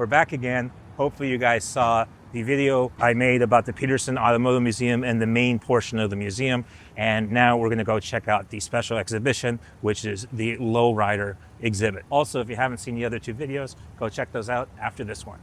we're back again. Hopefully you guys saw the video I made about the Petersen Automotive Museum and the main portion of the museum. And now we're gonna go check out the special exhibition, which is the Lowrider exhibit. Also, if you haven't seen the other two videos, go check those out after this one.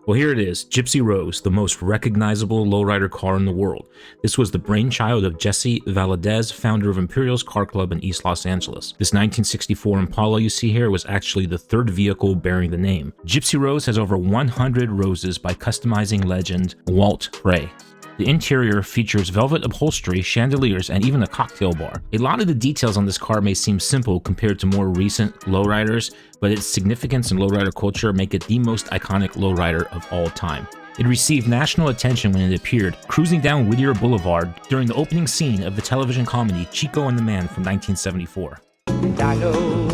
Well, here it is, Gypsy Rose, the most recognizable lowrider car in the world. This was the brainchild of Jesse Valadez, founder of Imperial's Car Club in East Los Angeles. This 1964 Impala you see here was actually the third vehicle bearing the name. Gypsy Rose has over 100 roses by customizing legend Walt Frey. The interior features velvet upholstery, chandeliers, and even a cocktail bar. A lot of the details on this car may seem simple compared to more recent lowriders, but its significance in lowrider culture make it the most iconic lowrider of all time. It received national attention when it appeared cruising down Whittier Boulevard during the opening scene of the television comedy Chico and the Man from 1974. And I know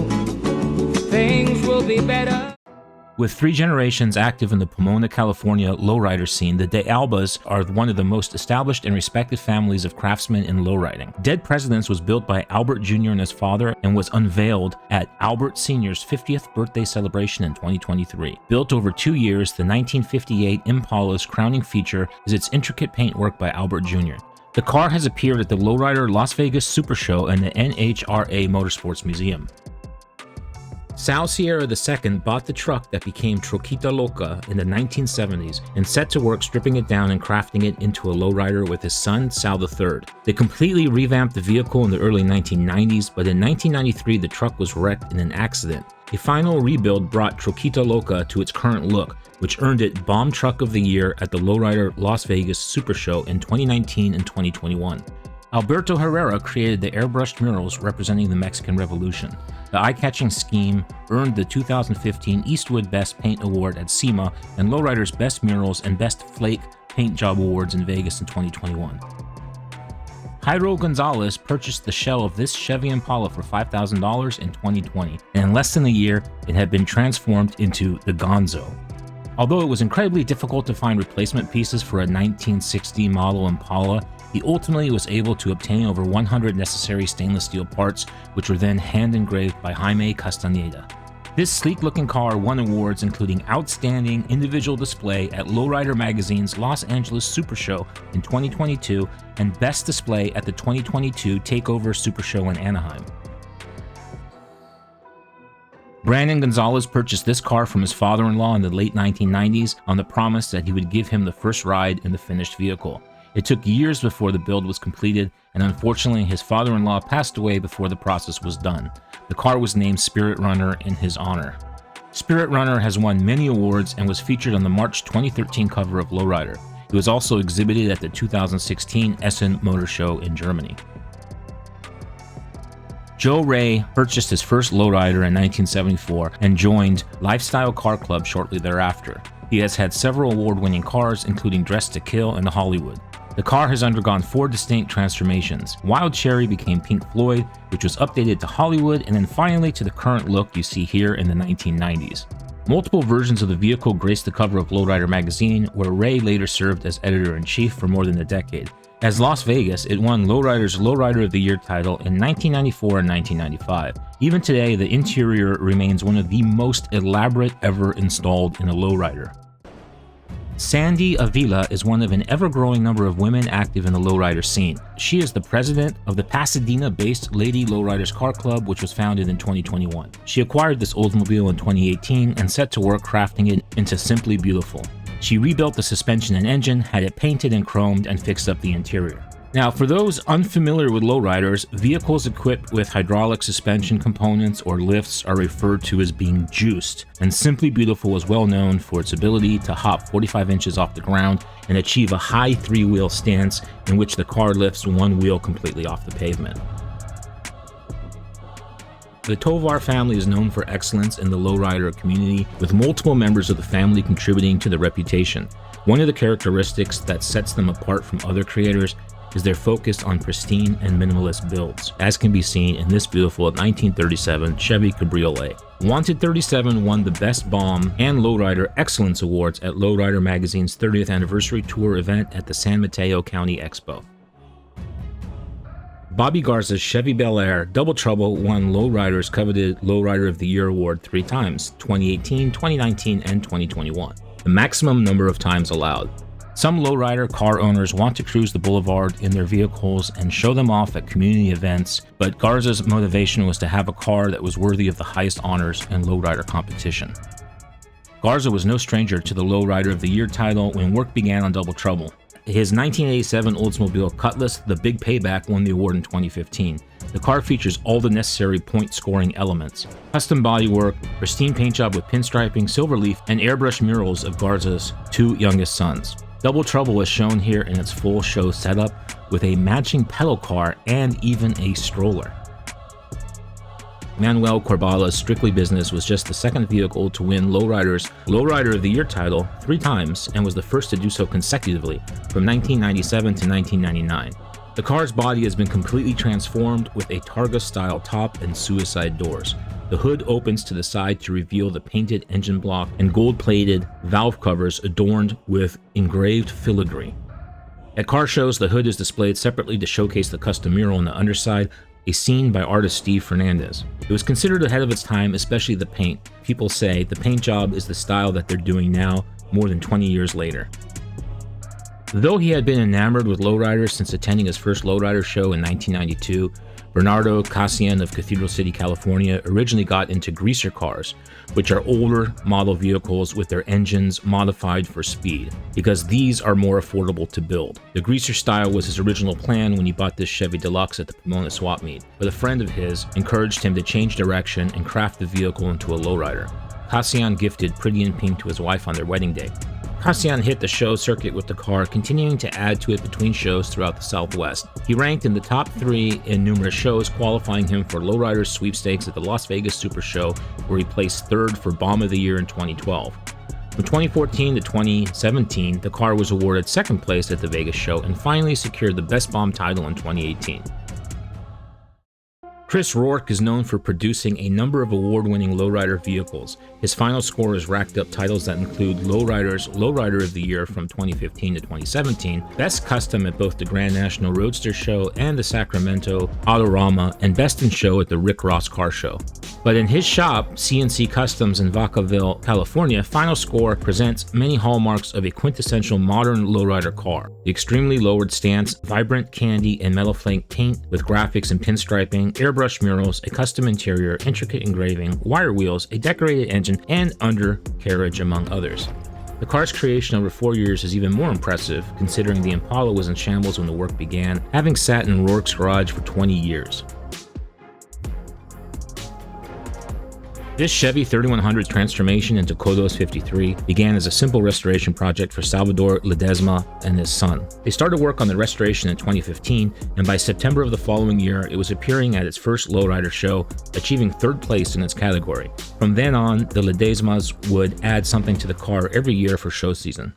things will be better. With 3 generations active in the Pomona, California lowrider scene, the De Albas are one of the most established and respected families of craftsmen in lowriding. Dead Presidents was built by Albert Jr. and his father and was unveiled at Albert Sr.'s 50th birthday celebration in 2023. Built over 2 years, the 1958 Impala's crowning feature is its intricate paintwork by Albert Jr. The car has appeared at the Lowrider Las Vegas Super Show and the NHRA Motorsports Museum. Sal Sierra II bought the truck that became Trokita Loca in the 1970s and set to work stripping it down and crafting it into a lowrider with his son, Sal III. They completely revamped the vehicle in the early 1990s, but in 1993 the truck was wrecked in an accident. A final rebuild brought Trokita Loca to its current look, which earned it Bomb Truck of the Year at the Lowrider Las Vegas Super Show in 2019 and 2021. Alberto Herrera created the airbrushed murals representing the Mexican Revolution. The eye-catching scheme earned the 2015 Eastwood Best Paint Award at SEMA and Lowrider's Best Murals and Best Flake Paint Job Awards in Vegas in 2021. Jairo Gonzalez purchased the shell of this Chevy Impala for $5,000 in 2020, and in less than a year, it had been transformed into the Gonzo. Although it was incredibly difficult to find replacement pieces for a 1960 model Impala, he ultimately was able to obtain over 100 necessary stainless steel parts, which were then hand engraved by Jaime Castaneda. This sleek-looking car won awards including Outstanding Individual Display at Lowrider Magazine's Los Angeles Super Show in 2022 and Best Display at the 2022 Takeover Super Show in Anaheim. Brandon Gonzalez purchased this car from his father-in-law in the late 1990s on the promise that he would give him the first ride in the finished vehicle. It took years before the build was completed, and unfortunately his father-in-law passed away before the process was done. The car was named Spirit Runner in his honor. Spirit Runner has won many awards and was featured on the March 2013 cover of Lowrider. It was also exhibited at the 2016 Essen Motor Show in Germany. Joe Ray purchased his first Lowrider in 1974 and joined Lifestyle Car Club shortly thereafter. He has had several award-winning cars, including Dressed to Kill and the Hollywood. The car has undergone 4 distinct transformations. Wild Cherry became Pink Floyd, which was updated to Hollywood, and then finally to the current look you see here in the 1990s. Multiple versions of the vehicle graced the cover of Lowrider magazine, where Ray later served as editor-in-chief for more than a decade. As Las Vegas, it won Lowrider's Lowrider of the Year title in 1994 and 1995. Even today, the interior remains one of the most elaborate ever installed in a lowrider. Sandy Avila is one of an ever-growing number of women active in the lowrider scene. She is the president of the Pasadena-based Lady Lowriders Car Club, which was founded in 2021. She acquired this Oldsmobile in 2018 and set to work crafting it into simply beautiful. She rebuilt the suspension and engine, had it painted and chromed, and fixed up the interior. Now, for those unfamiliar with lowriders, vehicles equipped with hydraulic suspension components or lifts are referred to as being juiced, and Simply Beautiful is well known for its ability to hop 45 inches off the ground and achieve a high 3-wheel stance in which the car lifts one wheel completely off the pavement. The Tovar family is known for excellence in the lowrider community, with multiple members of the family contributing to the reputation. One of the characteristics that sets them apart from other creators is their focus on pristine and minimalist builds, as can be seen in this beautiful 1937 Chevy Cabriolet. Wanted 37 won the Best Bomb and Lowrider Excellence Awards at Lowrider Magazine's 30th Anniversary Tour event at the San Mateo County Expo. Bobby Garza's Chevy Bel Air Double Trouble won Lowrider's coveted Lowrider of the Year award 3 times, 2018, 2019, and 2021, the maximum number of times allowed. Some lowrider car owners want to cruise the boulevard in their vehicles and show them off at community events, but Garza's motivation was to have a car that was worthy of the highest honors in lowrider competition. Garza was no stranger to the Lowrider of the Year title when work began on Double Trouble. His 1987 Oldsmobile Cutlass, The Big Payback, won the award in 2015. The car features all the necessary point-scoring elements: custom bodywork, pristine paint job with pinstriping, silver leaf, and airbrush murals of Garza's 2 youngest sons. Double Trouble was shown here in its full show setup with a matching pedal car and even a stroller. Manuel Corbala's Strictly Business was just the second vehicle to win Lowrider's Lowrider of the Year title 3 times and was the first to do so consecutively from 1997 to 1999. The car's body has been completely transformed with a Targa-style top and suicide doors. The hood opens to the side to reveal the painted engine block and gold-plated valve covers adorned with engraved filigree. At car shows, the hood is displayed separately to showcase the custom mural on the underside, a scene by artist Steve Fernandez. It was considered ahead of its time, especially the paint. People say the paint job is the style that they're doing now, more than 20 years later. Though he had been enamored with lowriders since attending his first lowrider show in 1992, Bernardo Cassian of Cathedral City, California, originally got into greaser cars, which are older model vehicles with their engines modified for speed, because these are more affordable to build. The greaser style was his original plan when he bought this Chevy Deluxe at the Pomona swap meet, but a friend of his encouraged him to change direction and craft the vehicle into a lowrider. Cassian gifted Pretty in Pink to his wife on their wedding day. Cassian hit the show circuit with the car, continuing to add to it between shows throughout the Southwest. He ranked in the top 3 in numerous shows, qualifying him for Lowriders sweepstakes at the Las Vegas Super Show, where he placed 3rd for Bomb of the Year in 2012. From 2014 to 2017, the car was awarded 2nd place at the Vegas show and finally secured the Best Bomb title in 2018. Chris Rourke is known for producing a number of award-winning lowrider vehicles. His final score has racked up titles that include Lowrider's Lowrider of the Year from 2015 to 2017, Best Custom at both the Grand National Roadster Show and the Sacramento Autorama, and Best in Show at the Rick Ross Car Show. But in his shop, CNC Customs in Vacaville, California, final score presents many hallmarks of a quintessential modern lowrider car. The extremely lowered stance, vibrant candy and metal flake paint with graphics and pinstriping, airbrush murals, a custom interior, intricate engraving, wire wheels, a decorated engine, and undercarriage, among others. The car's creation over 4 years is even more impressive, considering the Impala was in shambles when the work began, having sat in Rourke's garage for 20 years. This Chevy 3100 transformation into Codos 53 began as a simple restoration project for Salvador Ledesma and his son. They started work on the restoration in 2015, and by September of the following year, it was appearing at its first lowrider show, achieving 3rd place in its category. From then on, the Ledesmas would add something to the car every year for show season.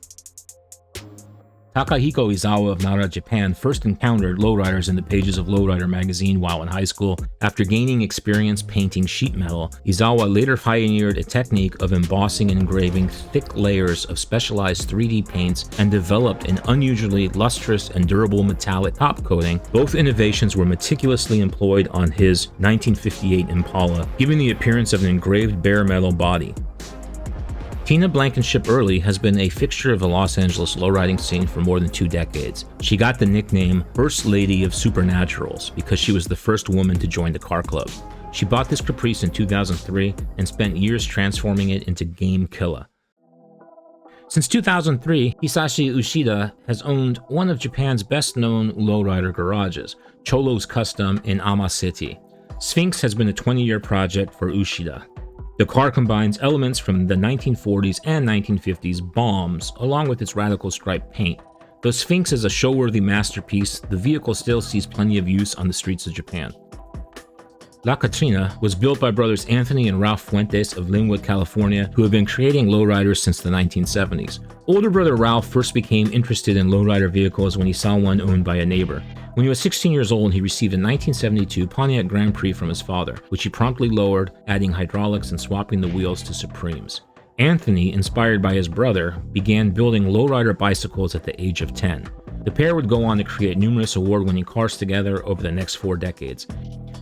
Takahiko Izawa of Nara, Japan first encountered lowriders in the pages of Lowrider magazine while in high school. After gaining experience painting sheet metal, Izawa later pioneered a technique of embossing and engraving thick layers of specialized 3D paints and developed an unusually lustrous and durable metallic top coating. Both innovations were meticulously employed on his 1958 Impala, giving the appearance of an engraved bare metal body. Tina Blankenship-Early has been a fixture of the Los Angeles lowriding scene for more than 2 decades. She got the nickname First Lady of Supernaturals because she was the first woman to join the car club. She bought this Caprice in 2003 and spent years transforming it into Game Killa. Since 2003, Hisashi Ushida has owned one of Japan's best-known lowrider garages, Cholo's Custom in Ama City. Sphynx has been a 20-year project for Ushida. The car combines elements from the 1940s and 1950s bombs, along with its radical striped paint. Though Sphynx is a show-worthy masterpiece, the vehicle still sees plenty of use on the streets of Japan. La Catrina was built by brothers Anthony and Ralph Fuentes of Linwood, California, who have been creating lowriders since the 1970s. Older brother Ralph first became interested in lowrider vehicles when he saw one owned by a neighbor. When he was 16 years old, he received a 1972 Pontiac Grand Prix from his father, which he promptly lowered, adding hydraulics and swapping the wheels to Supremes. Anthony, inspired by his brother, began building lowrider bicycles at the age of 10. The pair would go on to create numerous award-winning cars together over the next 4 decades.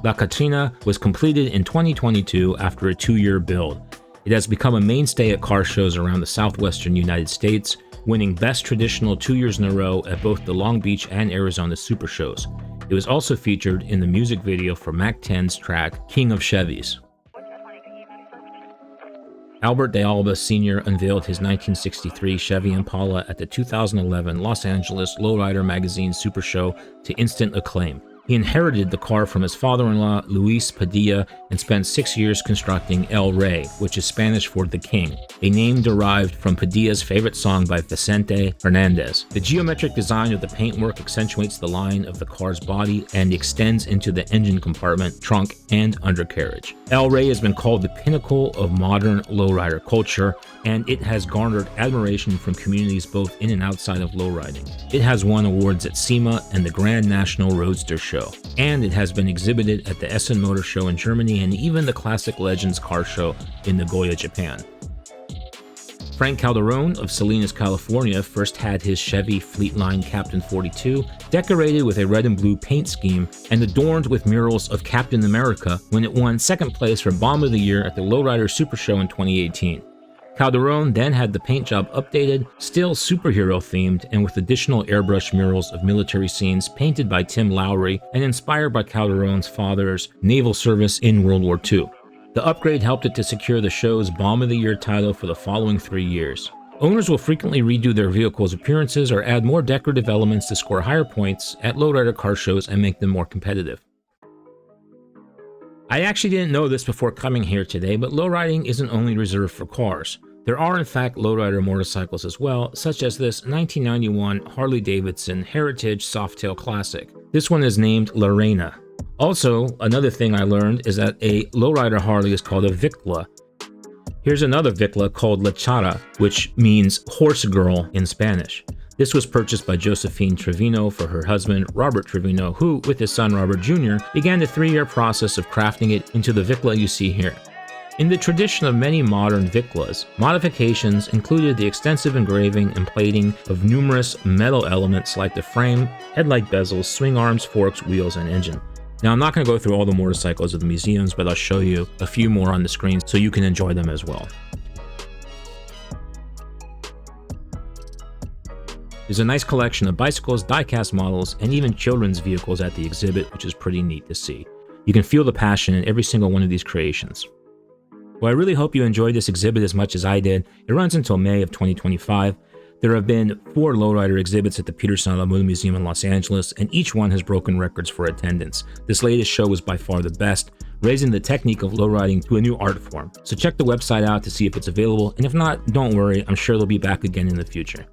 La Catrina was completed in 2022 after a 2-year build. It has become a mainstay at car shows around the southwestern United States, winning Best Traditional 2 years in a row at both the Long Beach and Arizona Super Shows. It was also featured in the music video for Mac 10's track King of Chevys. Albert de Alba Sr. unveiled his 1963 Chevy Impala at the 2011 Los Angeles Lowrider magazine Super Show to instant acclaim. He inherited the car from his father-in-law, Luis Padilla, and spent 6 years constructing El Rey, which is Spanish for the King, a name derived from Padilla's favorite song by Vicente Fernandez. The geometric design of the paintwork accentuates the line of the car's body and extends into the engine compartment, trunk, and undercarriage. El Rey has been called the pinnacle of modern lowrider culture, and it has garnered admiration from communities both in and outside of lowriding. It has won awards at SEMA and the Grand National Roadster Show, and it has been exhibited at the Essen Motor Show in Germany and even the Classic Legends Car Show in Nagoya, Japan. Frank Calderone of Salinas, California first had his Chevy Fleetline Captain 42 decorated with a red and blue paint scheme and adorned with murals of Captain America when it won second place for Bomb of the Year at the Lowrider Super Show in 2018. Calderone then had the paint job updated, still superhero themed, and with additional airbrush murals of military scenes painted by Tim Lowry and inspired by Calderone's father's naval service in World War II. The upgrade helped it to secure the show's Bomb of the Year title for the following 3 years. Owners will frequently redo their vehicles' appearances or add more decorative elements to score higher points at lowrider car shows and make them more competitive. I actually didn't know this before coming here today, but lowriding isn't only reserved for cars. There are in fact lowrider motorcycles as well, such as this 1991 Harley-Davidson Heritage Softail Classic. This one is named Lorena. Also, another thing I learned is that a lowrider Harley is called a Vicla. Here's another Vicla called La Chara, which means horse girl in Spanish. This was purchased by Josephine Trevino for her husband, Robert Trevino, who, with his son Robert Jr., began the 3-year process of crafting it into the Vicla you see here. In the tradition of many modern Viclas, modifications included the extensive engraving and plating of numerous metal elements like the frame, headlight bezels, swing arms, forks, wheels, and engine. Now, I'm not going to go through all the motorcycles of the museums, but I'll show you a few more on the screen so you can enjoy them as well. There's a nice collection of bicycles, die-cast models, and even children's vehicles at the exhibit, which is pretty neat to see. You can feel the passion in every single one of these creations. Well, I really hope you enjoyed this exhibit as much as I did. It runs until May of 2025. There have been 4 lowrider exhibits at the Petersen Automotive Museum in Los Angeles, and each one has broken records for attendance. This latest show was by far the best, raising the technique of lowriding to a new art form. So check the website out to see if it's available, and if not, don't worry, I'm sure they'll be back again in the future.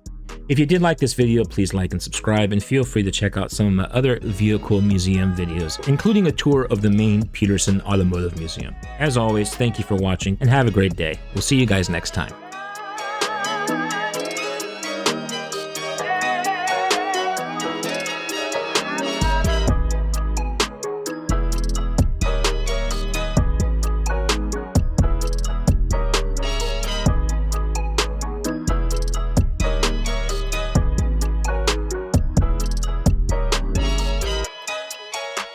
If you did like this video, please like and subscribe, and feel free to check out some of my other vehicle museum videos, including a tour of the main Petersen Automotive Museum. As always, thank you for watching, and have a great day. We'll see you guys next time.